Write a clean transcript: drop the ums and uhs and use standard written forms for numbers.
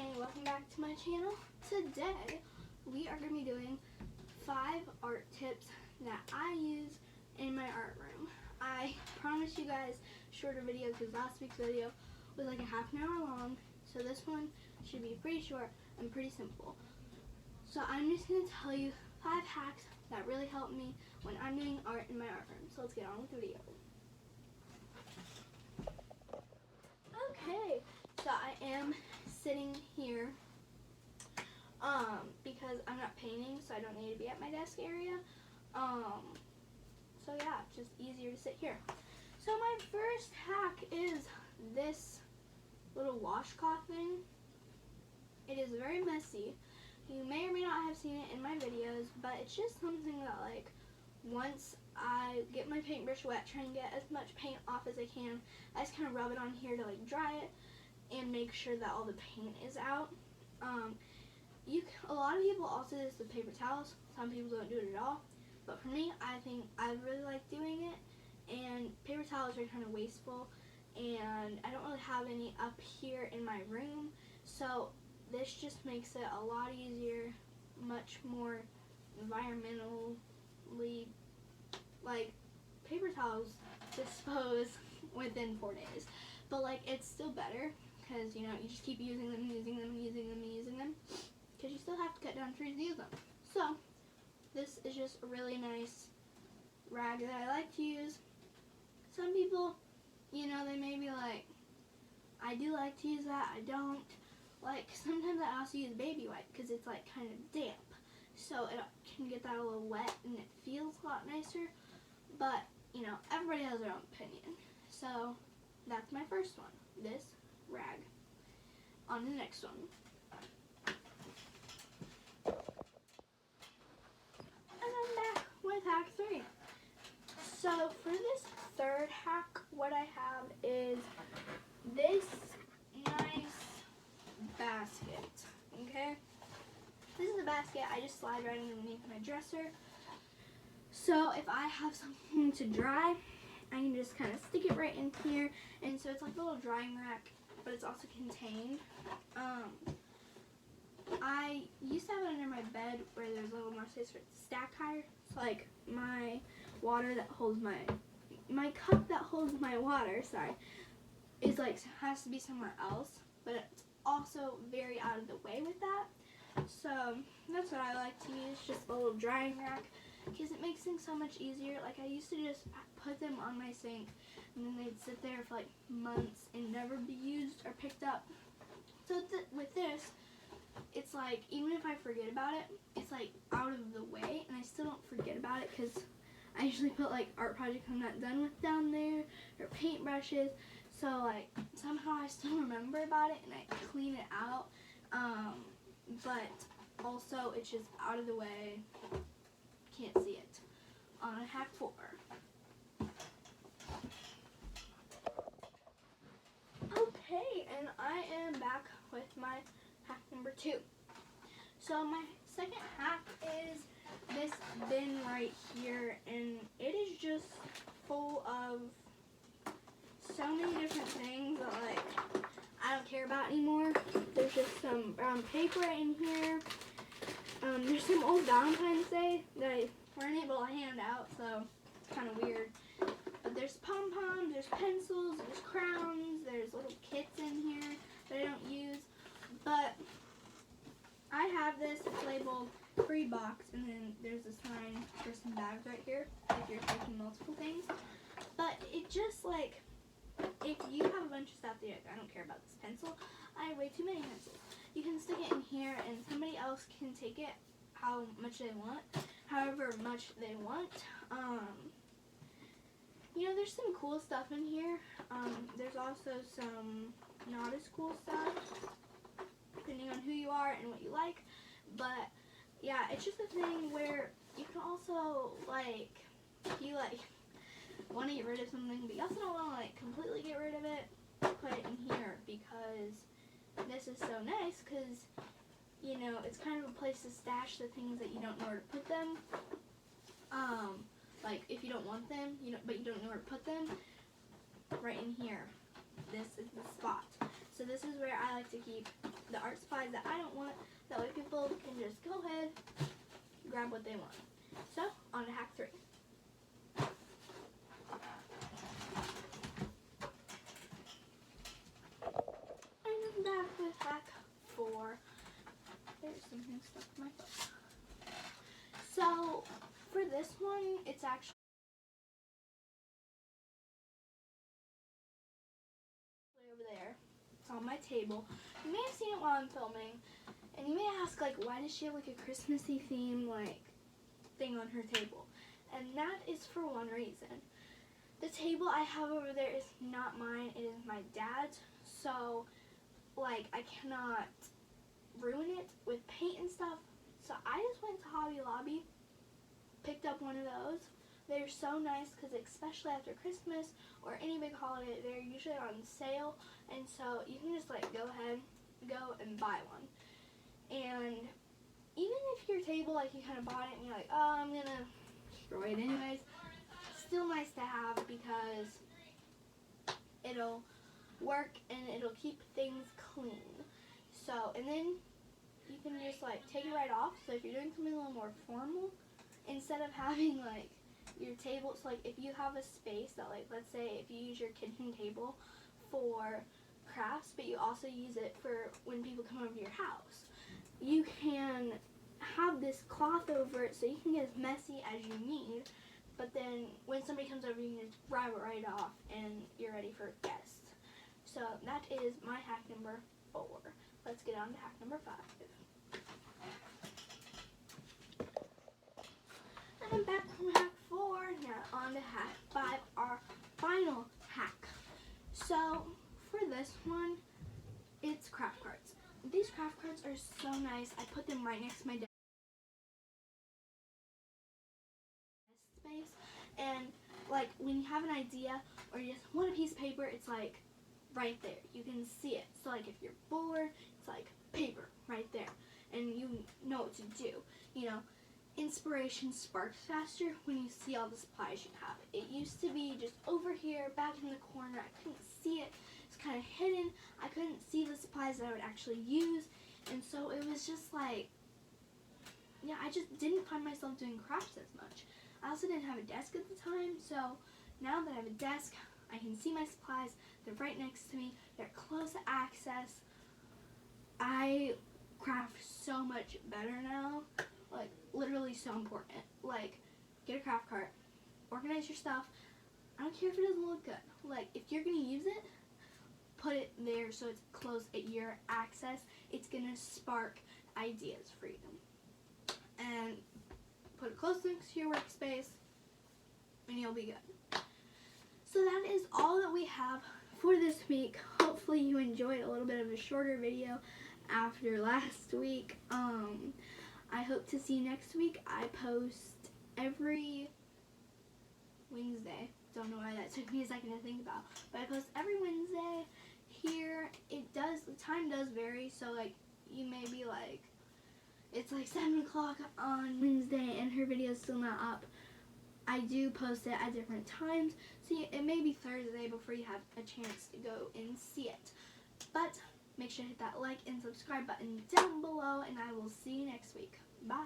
and welcome back to my channel. Today we are going to be doing 5 art tips that I use in my art room. I promised you guys shorter videos because last week's video was like a half an hour long, so this one should be pretty short and pretty simple. So I'm just going to tell you 5 hacks that really help me when I'm doing art in my art room. So let's get on with the video. Okay, so I am sitting here because I'm not painting, so I don't need to be at my desk area. So yeah, it's just easier to sit here. So my first hack is this little washcloth thing. It is very messy. You may or may not have seen it in my videos, but it's just something that, like, once I get my paintbrush wet, try and get as much paint off as I can, I just kind of rub it on here to like dry it and make sure that all the paint is out. A lot of people also do this with paper towels. Some people don't do it at all. But for me, I think I really like doing it. And paper towels are kind of wasteful. And I don't really have any up here in my room. So this just makes it a lot easier, much more environmentally, like, paper towels dispose within 4 days. But like, it's still better because, you know, you just keep using them, because you still have to cut down trees to use them. So this is just a really nice rag that I like to use. Some people, you know, they may be like, I do like to use that, I don't. Like, sometimes I also use baby wipe because it's like kind of damp, so it can get that a little wet and it feels a lot nicer. But, you know, everybody has their own opinion. So that's my first one, this rag. On the next one. And I'm back with hack 3. So for this third hack, what I have is this nice basket, okay? This is a basket I just slide right underneath my dresser. So if I have something to dry, I can just kind of stick it right in here. And so it's like a little drying rack, but it's also contained. I used to have it under my bed where there's a little more space for it to stack higher. So like my water that holds my cup that holds my water, is like, has to be somewhere else. But it's also very out of the way with that. So that's what I like to use, just a little drying rack, because it makes things so much easier. Like, I used to just put them on my sink and then they'd sit there for like months and never be used or picked up. So with this, it's like, even if I forget about it, it's like out of the way and I still don't forget about it because I usually put like art projects I'm not done with down there or paintbrushes. So like somehow I still remember about it and I clean it out. But also it's just out of the way. Can't see it. On hack 4. Okay, and I am back with my hack number 2. So my second hack is this bin right here, and it is just full of so many different things that, like, I don't care about anymore. There's just some brown paper in here. There's some old Valentine's Day that I weren't able to hand out, so it's kind of weird. But there's pom-poms, there's pencils, there's crowns, there's little kits in here that I don't use. But I have this labeled free box, and then there's a sign for some bags right here if you're taking multiple things. But it just, like, if you have a bunch of stuff that you're like, I don't care about this pencil, I have way too many pencils. You can stick it in here and somebody else can take it how much they want, however much they want. You know, there's some cool stuff in here. There's also some not as cool stuff, depending on who you are and what you like. But yeah, it's just a thing where you can also, like, if you like want to get rid of something, but you also don't want to like completely get rid of it, put it in here, because this is so nice, because, you know, it's kind of a place to stash the things that you don't know where to put them. Like, if you don't want them, but you don't know where to put them, right in here. This is the spot. So this is where I like to keep the art supplies that I don't want. That way people can just go ahead, grab what they want. So, on to hack 3. And I'm back with hack 4. There's something stuck in my foot. So, for this one, it's actually over there. It's on my table. You may have seen it while I'm filming. And you may ask, like, why does she have, like, a Christmassy theme, like, thing on her table? And that is for one reason. The table I have over there is not mine. It is my dad's. So, like, I cannot ruin it with paint and stuff. So I just went to Hobby Lobby, picked up one of those. They're so nice because especially after Christmas or any big holiday, they're usually on sale. And so you can just, like, go ahead, go and buy one. And even if your table, like, you kind of bought it and you're like, oh, I'm going to destroy it anyways, it's still nice to have because it'll work and it'll keep things clean. So, and then you can just, like, take it right off. So if you're doing something a little more formal, instead of having, like, your table, so, like, if you have a space that, like, let's say if you use your kitchen table for crafts, but you also use it for when people come over to your house, you can have this cloth over it so you can get as messy as you need, but then when somebody comes over, you can just grab it right off and you're ready for guests. So that is my hack number 4. Let's get on to hack number 5. And I'm back from hack 4, now on to hack 5, our final hack. So for this one, it's craft cards. These craft cards are so nice. I put them right next to my desk space. And, like, when you have an idea or you just want a piece of paper, it's, like, right there. You can see it. So, like, if you're bored, it's, like, paper right there. And you know what to do. You know, inspiration sparks faster when you see all the supplies you have. It used to be just over here, back in the corner. I couldn't see it. It's kind of hidden. I couldn't see the supplies that I would actually use. And so it was just like, yeah, I just didn't find myself doing crafts as much. I also didn't have a desk at the time, so now that I have a desk, I can see my supplies. They're right next to me. They're close access. I craft so much better now. Like, literally so important. Like, get a craft cart. Organize your stuff. I don't care if it doesn't look good. Like, if you're going to use it, put it there so it's close at your access. It's going to spark ideas for you. And put it close next to your workspace, and you'll be good. So that is all that we have for this week. Hopefully you enjoyed a little bit of a shorter video after last week. I hope to see you next week. I post every Wednesday. Don't know why that took me a second to think about. But I post every Wednesday here. The time does vary, so, like, you may be like, it's like 7 o'clock on Wednesday and her video is still not up. I do post it at different times, so it may be Thursday before you have a chance to go and see it. But make sure to hit that like and subscribe button down below, and I will see you next week. Bye.